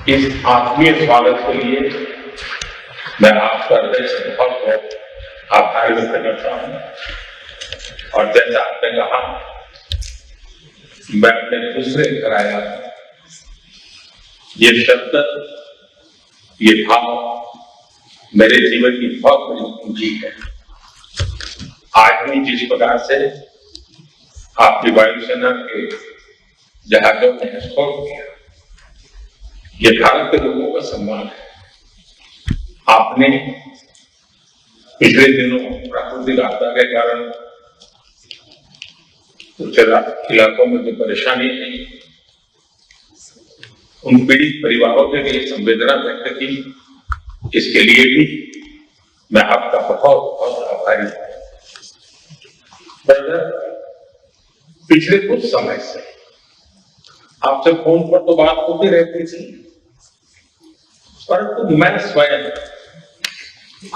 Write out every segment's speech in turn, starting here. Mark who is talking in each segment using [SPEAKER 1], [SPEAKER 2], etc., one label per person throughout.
[SPEAKER 1] इस आत्मीय स्वागत के लिए मैं आपका हृदय से बहुत बहुत आभार व्यक्त करता हूं। और जैसा आपने कहा, मैं अपने दूसरे घर आया, ये शब्द, ये भाव मेरे जीवन की बहुत बड़ी पूंजी है। आज भी जिस प्रकार से आपकी वायुसेना के जहाजों ने एस्कॉर्ट किया, ये भारत के लोगों का सम्मान है। आपने पिछले दिनों प्राकृतिक आपदा के कारण कुछ इलाकों में जो परेशानी है, उन पीड़ित परिवारों के लिए संवेदना व्यक्त की। इसके लिए भी मैं आपका बहुत बहुत आभारी हूं। पिछले कुछ समय से आपसे फोन पर तो बात होती रहती थी, परंतु मैं स्वयं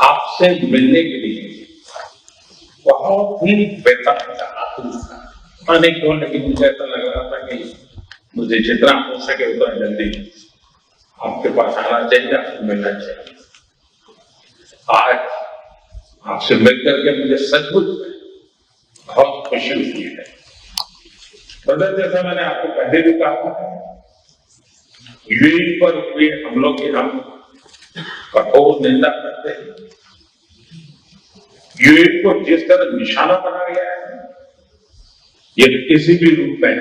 [SPEAKER 1] आपसे मिलने के लिए बहुत ही बेताब था। आने क्यों, लेकिन मुझे ऐसा लग रहा था कि मुझे जितना हो सके उतना जल्दी आपके पास आना चाहिए, आपसे मिलना चाहिए। आज आपसे मिलकर के मुझे सचमुच बहुत खुशी हुई है। ब्रदर, जैसा मैंने आपको पहले भी कहा, यूएई पर हुए हमलों की हम कठोर निंदा करते हैं। यूएई को जिस तरह निशाना बनाया गया है, यह किसी भी रूप में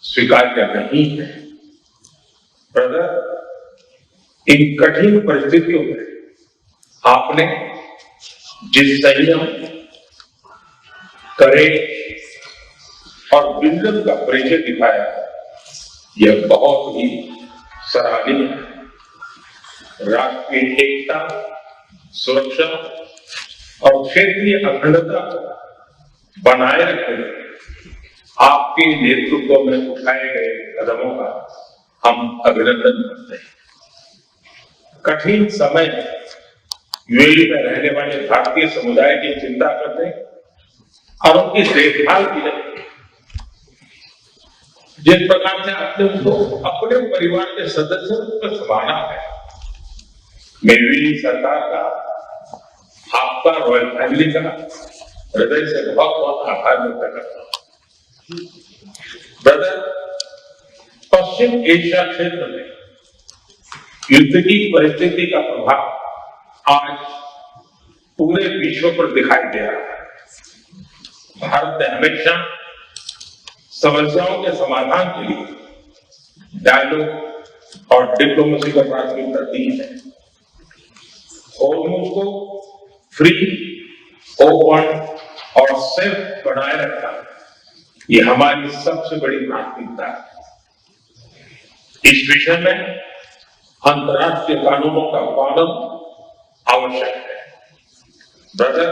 [SPEAKER 1] स्वीकार्य नहीं है। ब्रदर, इन कठिन परिस्थितियों में आपने जिस संयम, करेज और विजन का परिचय दिखाया, यह बहुत ही सराहनीय है। राष्ट्रीय एकता, सुरक्षा और क्षेत्रीय अखंडता को बनाए रखने आपके नेतृत्व में उठाए गए कदमों का हम अभिनंदन करते हैं। कठिन समय यूएई में रहने वाले भारतीय समुदाय की चिंता करते और उनकी देखभाल की जाती, जिस प्रकार से आपने उनको अपने परिवार के सदस्यों को संभाला है, मैं यूएई सरकार का, आपका, रॉयल फैमिली का हृदय से बहुत बहुत आभार व्यक्त करता हूं। ब्रदर, पश्चिम एशिया क्षेत्र में युद्ध की परिस्थिति का प्रभाव आज पूरे विश्व पर दिखाई दे रहा है। भारत ने हमेशा समस्याओं के समाधान के लिए डायलॉग और डिप्लोमेसी को प्राथमिकता दी है। हॉर्मुज़ को फ्री, ओपन और सेफ बनाए रखना, ये हमारी सबसे बड़ी प्राथमिकता है। इस विषय में अंतर्राष्ट्रीय कानूनों का पालन आवश्यक है। ब्रदर,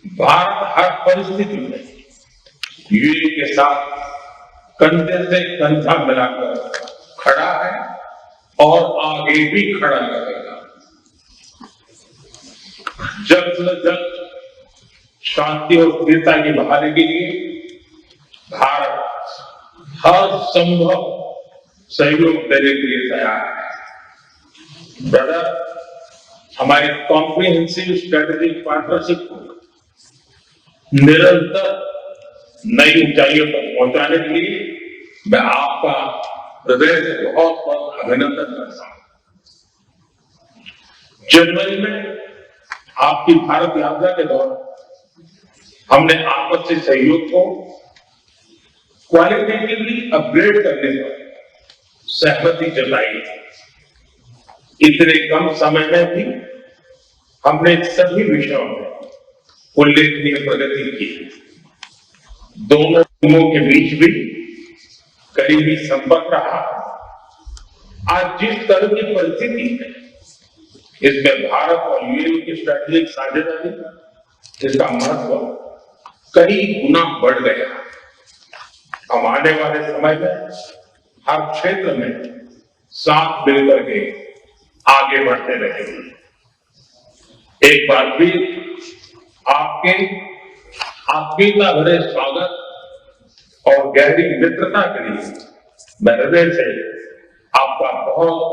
[SPEAKER 1] भारत हर परिस्थिति में यूएई के साथ कंधे से कंधा मिलाकर खड़ा है और आगे भी खड़ा रहेगा। जल्द से जल्द शांति और स्थिरता की बहाली के लिए भारत हर संभव सहयोग देने के लिए तैयार है। ब्रदर, हमारी कॉम्प्रिहेंसिव स्ट्रेटेजिक पार्टनरशिप को निरंतर नई ऊंचाइयों तक पहुंचाने के लिए मैं आपका हृदय से बहुत बहुत अभिनंदन करता हूं। जनवरी में आपकी भारत यात्रा के दौरान हमने आपसी सहयोग को क्वालिटेटिवली अपग्रेड करने पर सहमति जताई। इतने कम समय में भी हमने सभी विषयों में उल्लेखनीय प्रगति की। दोनों टीमों के बीच भी करीबी संपर्क रहा। आज जिस तरह की परिस्थिति है, इसमें भारत और यूएई की स्ट्रेटेजिक साझेदारी, इसका महत्व कई गुना बढ़ गया। हम आने वाले समय में हर क्षेत्र में साथ मिलकर के आगे बढ़ते रहेंगे। एक बार फिर आपके आत्मीयता भरे स्वागत और गहरी मित्रता के लिए मैं हृदय से आपका बहुत